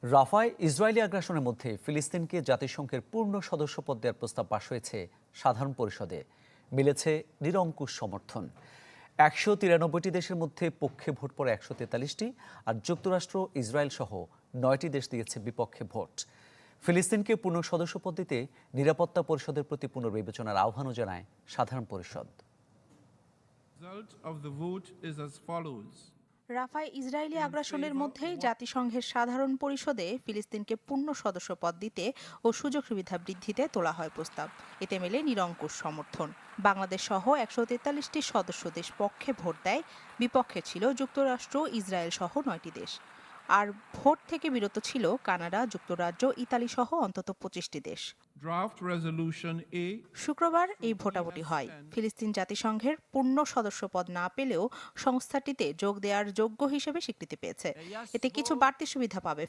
রাফায় Israeli আগ্রাসনের মধ্যে ফিলিস্তিনকে জাতিসংঘের পূর্ণ সদস্যপদ দেওয়ার প্রস্তাব পাশ হয়েছে সাধারণ পরিষদে। মিলেছে নিরঙ্কুশ সমর্থন। 193টি দেশের মধ্যে পক্ষে ভোট পড়ে 143টি, আর যুক্তরাষ্ট্র, ইসরায়েল সহ 9টি দেশ দিয়েছে বিপক্ষে ভোট। ফিলিস্তিনকে পূর্ণ সদস্যপদ দিতে নিরাপত্তা পরিষদের প্রতি পুনর্বিবেচনার আহ্বানও জানায় সাধারণ পরিষদ। Result of the vote is as follows. রাফায় ইসরায়েলি আগ্রাসনের মধ্যেই জাতিসংঘের সাধারণ পরিষদে ফিলিস্তিনকে পূর্ণ সদস্যপদ দিতে ও সুযোগ সুবিধা বৃদ্ধিতে তোলা হয় প্রস্তাব। এতে মেলে নিরঙ্কুশ সমর্থন। বাংলাদেশ সহ 143টি সদস্য দেশ পক্ষে ভোট দেয়, বিপক্ষে ছিল যুক্তরাষ্ট্র, ইসরায়েল সহ 9টি দেশ। আর ভোট থেকে বিরত ছিল কানাডা, যুক্তরাজ্য, ইতালি সহ অন্তত 25টি দেশ। Draft Resolution A. শুক্রবার এই ভোটাভুটি হয়। ফিলিস্তিন জাতিসংঘের পূর্ণ সদস্যপদ না পেলেও সংস্থাটিতে যোগ দেওয়ার যোগ্য হিসেবে স্বীকৃতি পেয়েছে। এতে কিছু বাড়তি সুবিধা পাবে